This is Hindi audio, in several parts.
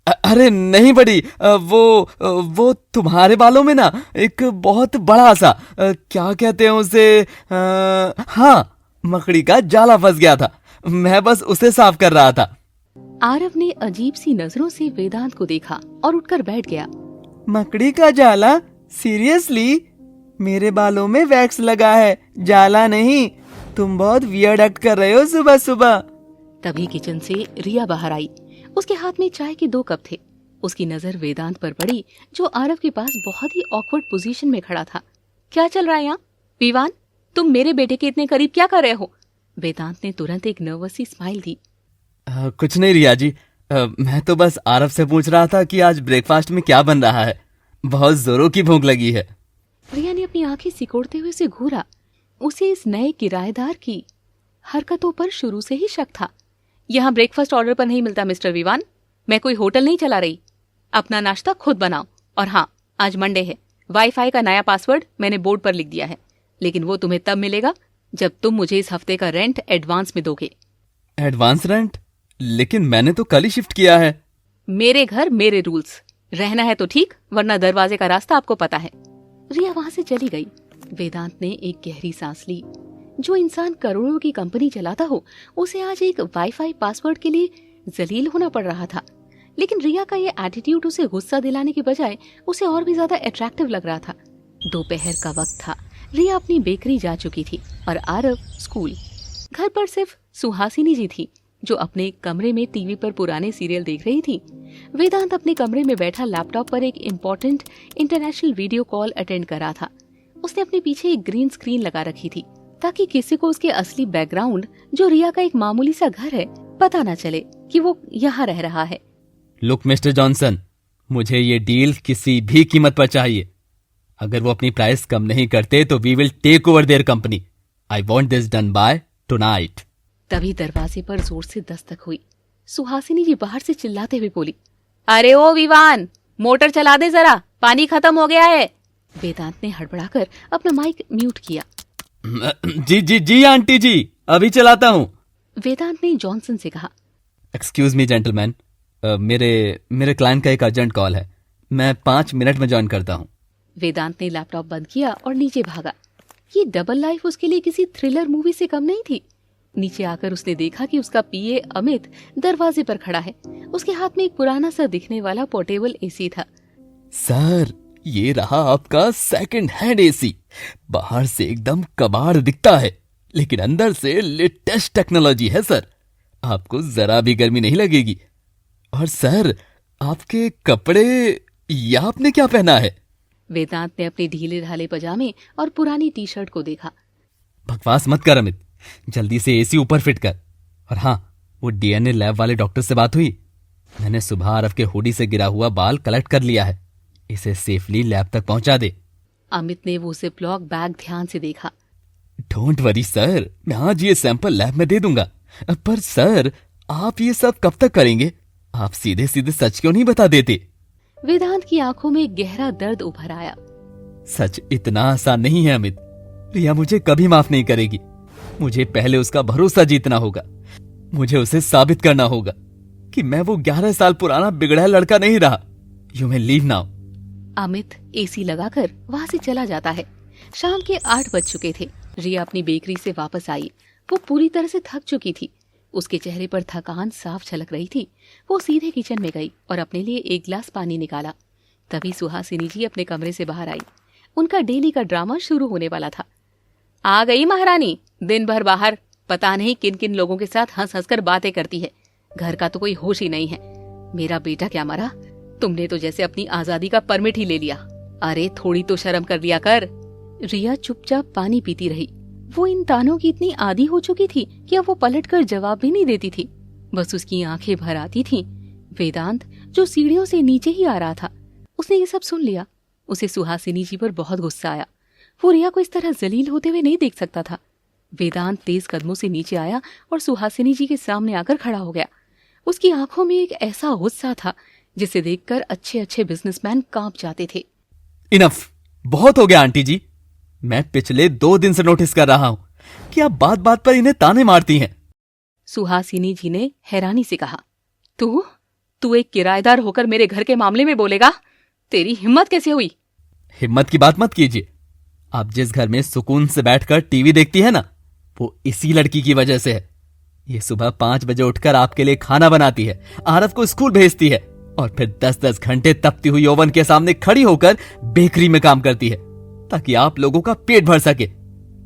अरे नहीं बड़ी, वो तुम्हारे बालों में ना एक बहुत बड़ा सा क्या कहते हैं उसे, हाँ, मकड़ी का जाला फंस गया था। मैं बस उसे साफ कर रहा था। आरव ने अजीब सी नजरों से वेदांत को देखा और उठकर बैठ गया। मकड़ी का जाला? सीरियसली? मेरे बालों में वैक्स लगा है, जाला नहीं। तुम बहुत वियर्ड एक्ट कर रहे हो सुबह सुबह। तभी किचन से रिया बाहर आई। उसके हाथ में चाय के 2 कप थे। उसकी नजर वेदांत पर पड़ी, जो आरव के पास बहुत ही ऑकवर्ड पोजीशन में खड़ा था। क्या चल रहा है यहाँ? विवान, तुम मेरे बेटे के इतने करीब क्या कर रहे हो? वेदांत ने तुरंत एक नर्वस सी स्माइल दी। कुछ नहीं रिया जी, मैं तो बस आरव से पूछ रहा था कि आज ब्रेकफास्ट में क्या बन रहा है। बहुत जोरों की भूख लगी है। रिया ने अपनी आंखें सिकोड़ते हुए उसे घूरा। उसे इस नए किराएदार की हरकतों पर शुरू से ही शक था। यहाँ ब्रेकफास्ट ऑर्डर पर नहीं मिलता मिस्टर विवान। मैं कोई होटल नहीं चला रही। अपना नाश्ता खुद बनाओ। और हाँ, आज मंडे है। वाईफाई का नया पासवर्ड मैंने बोर्ड पर लिख दिया है, लेकिन वो तुम्हें तब मिलेगा जब तुम मुझे इस हफ्ते का रेंट एडवांस में दोगे। Advance rent? लेकिन मैंने तो कल ही शिफ्ट किया है। मेरे घर मेरे रूल्स। रहना है तो ठीक, वरना दरवाजे का रास्ता आपको पता है। रिया वहां से चली गई। वेदांत ने एक गहरी सांस ली। जो इंसान करोड़ों की कंपनी चलाता हो, उसे आज एक वाईफाई पासवर्ड के लिए जलील होना पड़ रहा था। लेकिन रिया का ये एटीट्यूड उसे गुस्सा दिलाने के बजाय उसे और भी ज्यादा अट्रैक्टिव लग रहा था। दोपहर का वक्त था। रिया अपनी बेकरी जा चुकी थी और आरव स्कूल। घर पर सिर्फ सुहासिनी जी थी, जो अपने कमरे में टीवी पर पुराने सीरियल देख रही थी। वेदांत अपने कमरे में बैठा लैपटॉप पर एक important international video call attend कर रहा था। उसने अपने पीछे एक ग्रीन स्क्रीन लगा रखी थी, ताकि किसी को उसके असली बैकग्राउंड, जो रिया का एक मामूली सा घर है, पता न चले कि वो यहाँ रह रहा है। लुक मिस्टर जॉनसन, मुझे ये डील किसी भी कीमत पर चाहिए। अगर वो अपनी प्राइस कम नहीं करते तो we will take over their company. I want this done by tonight. तभी दरवाजे पर जोर से दस्तक हुई। सुहासिनी जी बाहर से चिल्लाते हुए बोली, अरे ओ विवान, मोटर चला दे जरा, पानी खत्म हो गया है। वेदांत ने हड़बड़ाकर अपना माइक म्यूट किया। जी जी जी आंटी जी, अभी चलाता हूँ। वेदांत ने जॉनसन से कहा। एक्सक्यूज मी जेंटलमैन, मेरे क्लाइंट का एक अर्जेंट कॉल है। मैं 5 मिनट में ज्वाइन करता हूँ। वेदांत ने लैपटॉप बंद किया और नीचे भागा। ये डबल लाइफ उसके लिए किसी थ्रिलर मूवी से कम नहीं थी। नीचे आकर उसने देखा कि उसका पीए अमित दरवाजे पर खड़ा है। उसके हाथ में एक पुराना सा दिखने वाला पोर्टेबल एसी था। सर, ये रहा आपका सेकंड हैंड एसी। बाहर से एकदम कबाड़ दिखता है, लेकिन अंदर से लेटेस्ट टेक्नोलॉजी है सर। आपको जरा भी गर्मी नहीं लगेगी। और सर, आपके कपड़े, ये आपने क्या पहना है? वेदांत ने अपने ढीले ढाले पजामे और पुरानी टी शर्ट को देखा। बकवास मत कर अमित, जल्दी से एसी ऊपर फिट कर। और हाँ, वो डीएनए लैब वाले डॉक्टर से बात हुई? मैंने सुबह आरव के हुडी से गिरा हुआ बाल कलेक्ट कर लिया है। इसे सेफली लैब तक पहुंचा दे। अमित ने वो जिपलॉक बैग ध्यान से देखा। डोंट वरी सर, मैं आज ये सैंपल लैब में दे दूंगा। पर सर, आप ये सब कब तक करेंगे? आप सीधे सीधे सच क्यों नहीं बता देते? वेदांत की आंखों में गहरा दर्द उभर आया। सच इतना आसान नहीं है अमित। रिया मुझे कभी माफ नहीं करेगी। मुझे पहले उसका भरोसा जीतना होगा। मुझे उसे साबित करना होगा कि मैं वो 11 साल पुराना बिगड़ा लड़का नहीं रहा। You may leave now. Amit AC लगाकर वहां से चला जाता है। शाम के 8 बज चुके थे। रिया अपनी बेकरी से वापस आई। वो पूरी तरह से थक चुकी थी। उसके चेहरे पर थकान साफ झलक रही थी। वो सीधे किचन में गई और अपने लिए एक गिलास पानी निकाला। तभी सुहासिनी जी अपने कमरे से बाहर आई। उनका डेली का ड्रामा शुरू होने वाला था। आ गई महारानी, दिन भर बाहर, पता नहीं किन किन लोगों के साथ हंस हंस कर बातें करती है। घर का तो कोई होश ही नहीं है। मेरा बेटा क्या मरा, तुमने तो जैसे अपनी आजादी का परमिट ही ले लिया। अरे थोड़ी तो शर्म कर लिया कर। रिया चुपचाप पानी पीती रही। वो इन तानों की इतनी आदी हो चुकी थी कि अब वो पलटकर जवाब भी नहीं देती थी। बस उसकी आंखें भर आती थीं। वेदांत, जो सीढ़ियों से नीचे ही आ रहा था, उसने ये सब सुन लिया। उसे सुहासिनी जी पर बहुत गुस्सा आया। वो रिया को इस तरह जलील होते हुए नहीं देख सकता था। वेदांत तेज कदमों से नीचे आया और सुहासिनी जी के सामने आकर खड़ा हो गया। उसकी आंखों में एक ऐसा गुस्सा था जिसे देखकर अच्छे अच्छे बिजनेसमैन कांप जाते थे। इनफ, बहुत हो गया आंटी जी। मैं पिछले 2 दिन से नोटिस कर रहा हूं कि आप बात बात पर इन्हें ताने मारती हैं। सुहासिनी जी ने हैरानी से कहा, तू तू एक किराएदार होकर मेरे घर के मामले में बोलेगा? तेरी हिम्मत कैसे हुई? हिम्मत की बात मत कीजिए। आप जिस घर में सुकून से बैठकर टीवी देखती है ना, वो इसी लड़की की वजह से है। ये सुबह 5 बजे उठकर आपके लिए खाना बनाती है, आरव को स्कूल भेजती है और फिर 10-10 घंटे तपती हुई ओवन के सामने खड़ी होकर बेकरी में काम करती है ताकि आप लोगों का पेट भर सके।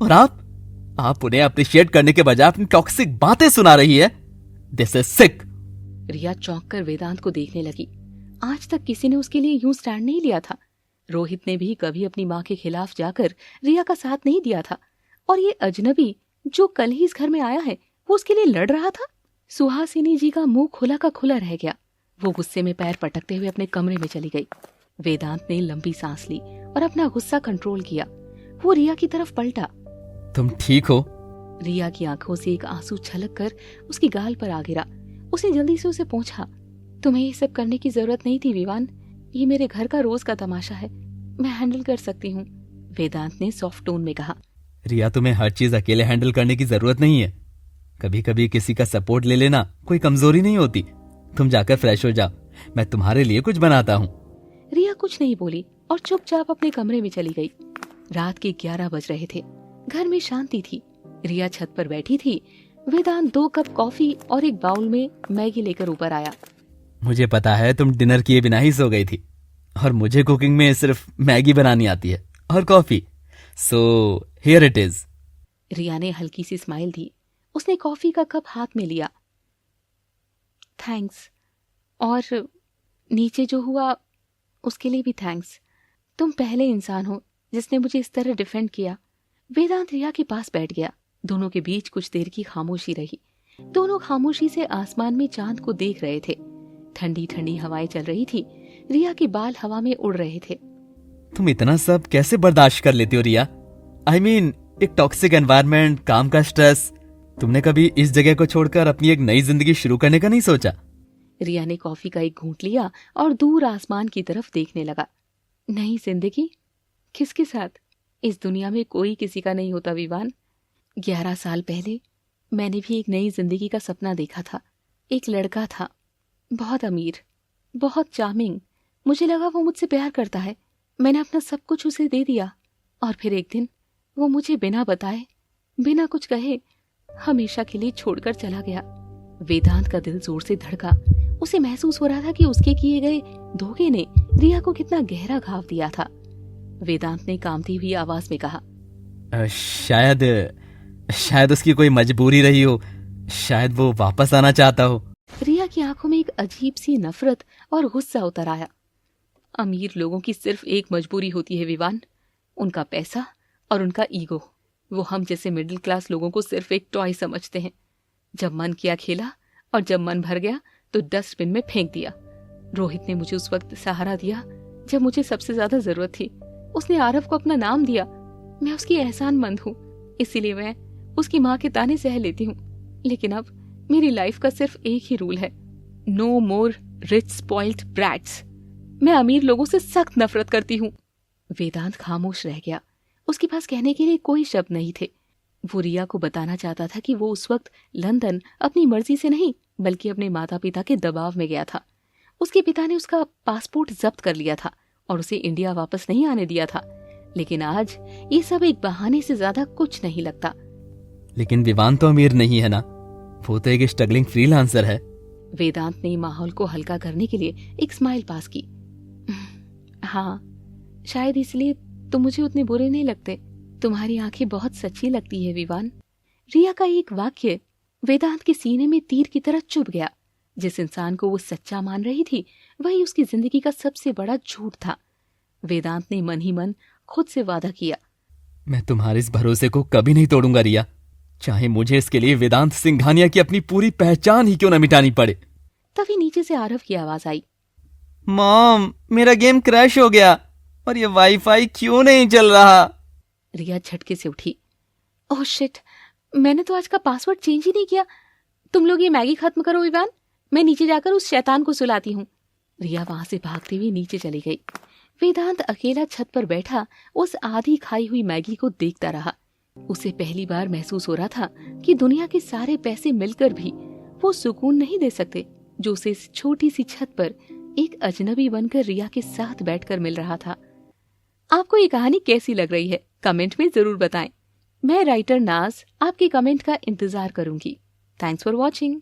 और आप उन्हें अप्रिशिएट करने के बजाय अपनी टॉक्सिक बातें सुना रही है। This is sick. रिया चौंक कर वेदांत को देखने लगी। आज तक किसी ने उसके लिए यूं स्टैंड नहीं लिया था। रोहित ने भी कभी अपनी माँ के खिलाफ जाकर रिया का साथ नहीं दिया था, और ये अजनबी जो कल ही इस घर में आया है वो उसके लिए लड़ रहा था। सुहासिनी जी का मुंह खुला का खुला रह गया। वो गुस्से में पैर पटकते हुए अपने कमरे में चली गई। वेदांत ने लंबी सांस ली और अपना गुस्सा कंट्रोल किया। वो रिया की तरफ पलटा। तुम ठीक हो? रिया की आंखों से एक आंसू छलक कर उसकी गाल पर आ गिरा। उसने जल्दी से उसे पूछा, तुम्हें ये सब करने की जरूरत नहीं थी विवान। ये मेरे घर का रोज का तमाशा है, मैं हैंडल कर सकती हूँ। वेदांत ने सॉफ्ट टोन में कहा। रिया, तुम्हें हर चीज अकेले हैंडल करने की जरूरत नहीं है। कभी कभी किसी का सपोर्ट ले लेना कोई कमजोरी नहीं होती। तुम जाकर फ्रेश हो जाओ, मैं तुम्हारे लिए कुछ बनाता हूँ। रिया कुछ नहीं बोली और चुपचाप अपने कमरे में चली गई। रात के 11 बज रहे थे। घर में शांति थी। रिया छत पर बैठी थी। वेदांत 2 कप कॉफी और एक बाउल में मैगी लेकर ऊपर आया। मुझे पता है तुम डिनर किए बिना ही सो गई थी, और मुझे कुकिंग में सिर्फ मैगी बनानी आती है और coffee. So here it is. Riya ने हल्की सी स्माइल दी। उसने कॉफी का कप हाथ में लिया। थैंक्स, और नीचे जो हुआ उसके लिए भी थैंक्स। तुम पहले इंसान हो जिसने मुझे इस तरह डिफेंड किया। वेदांत रिया के पास बैठ गया। दोनों के बीच कुछ देर की खामोशी रही। दोनों खामोशी से आसमान में चांद को देख रहे थे। ठंडी ठंडी हवाएं चल रही थी। रिया के बाल हवा में उड़ रहे थे। तुम इतना सब कैसे बर्दाश्त कर लेती हो रिया? I mean, एक टॉक्सिक एनवायरनमेंट, काम का स्ट्रेस। तुमने कभी इस जगह को छोड़कर अपनी एक नई जिंदगी शुरू करने का नहीं सोचा? रिया ने कॉफी का एक घूंट लिया और दूर आसमान की तरफ देखने लगा। नई जिंदगी? किसके साथ? इस दुनिया में कोई किसी का नहीं होता विवान। 11 साल पहले मैंने भी एक नई जिंदगी का सपना देखा था। एक लड़का था, बहुत अमीर, बहुत चार्मिंग। मुझे लगा वो मुझसे प्यार करता है। मैंने अपना सब कुछ उसे दे दिया, और फिर एक दिन वो मुझे बिना बताए, बिना कुछ कहे हमेशा के लिए छोड़कर चला गया। वेदांत का दिल जोर से धड़का। उसे महसूस हो रहा था कि उसके किए गए धोखे ने रिया को कितना गहरा घाव दिया था। वेदांत ने कांपती हुई आवाज में कहा, शायद उसकी कोई मजबूरी रही हो। शायद वो वापस आना चाहता हो। रिया की आंखों में एक अजीब सी नफरत और गुस्सा उतर आया। अमीर लोगों की सिर्फ एक मजबूरी होती है विवान, उनका पैसा और उनका ईगो। वो हम जैसे मिडिल क्लास लोगों को सिर्फ एक टॉय समझते हैं। जब मन किया खेला, और जब मन भर गया तो डस्टबिन में फेंक दिया। रोहित ने मुझे उस वक्त सहारा दिया जब मुझे सबसे ज्यादा जरूरत थी। उसने आरव को अपना नाम दिया। मैं उसकी एहसानमंद हूँ, इसीलिए मैं उसकी माँ के ताने सह लेती हूँ। लेकिन अब मेरी लाइफ का सिर्फ एक ही रूल है, no more rich spoiled brats. मैं अमीर लोगों से सख्त नफरत करती हूँ। वेदांत खामोश रह गया। उसके पास कहने के लिए कोई शब्द नहीं थे। वो रिया को बताना चाहता था कि वो उस वक्त लंदन अपनी मर्जी से नहीं बल्कि अपने माता पिता के दबाव में गया था। उसके पिता ने उसका पासपोर्ट जब्त कर लिया था और उसे इंडिया वापस नहीं आने दिया था। लेकिन आज ये सब एक बहाने से ज्यादा कुछ नहीं लगता। लेकिन विवान तो अमीर नहीं है ना, वो तो एक स्ट्रगलिंग फ्रीलांसर है। वेदांत ने माहौल को हल्का करने के लिए एक स्माइल पास की। हाँ, शायद इसलिए तुम मुझे उतने बुरे नहीं लगते। तुम्हारी आंखें बहुत सच्ची लगती है विवान। रिया का एक वाक्य वेदांत के सीने में तीर की तरह चुभ गया। जिस इंसान को वो सच्चा मान रही थी वही उसकी जिंदगी का सबसे बड़ा झूठ था। वेदांत ने मन ही मन खुद से वादा किया, मैं तुम्हारे इस भरोसे को कभी नहीं तोड़ूंगा रिया, चाहे मुझे इसके लिए वेदांत सिंघानिया की अपनी पूरी पहचान ही क्यों न मिटानी पड़े। तभी नीचे से आरव की आवाज आई, मॉम, मेरा गेम क्रैश हो गया और ये वाईफाई क्यों नहीं चल रहा। रिया झटके से उठी। ओह शिट, मैंने तो आज का पासवर्ड चेंज ही नहीं किया। तुम लोग ये मैगी खत्म करो विवान, मैं नीचे जाकर उस शैतान को सुलाती हूँ। रिया वहां से भागती हुई नीचे चली गई। वेदांत अकेला छत पर बैठा उस आधी खाई हुई मैगी को देखता रहा। उसे पहली बार महसूस हो रहा था कि दुनिया के सारे पैसे मिलकर भी वो सुकून नहीं दे सकते जो उसे इस छोटी सी छत पर एक अजनबी बनकर रिया के साथ बैठकर मिल रहा था। आपको ये कहानी कैसी लग रही है कमेंट में जरूर बताएं। मैं राइटर नाज आपके कमेंट का इंतजार करूंगी। Thanks for watching.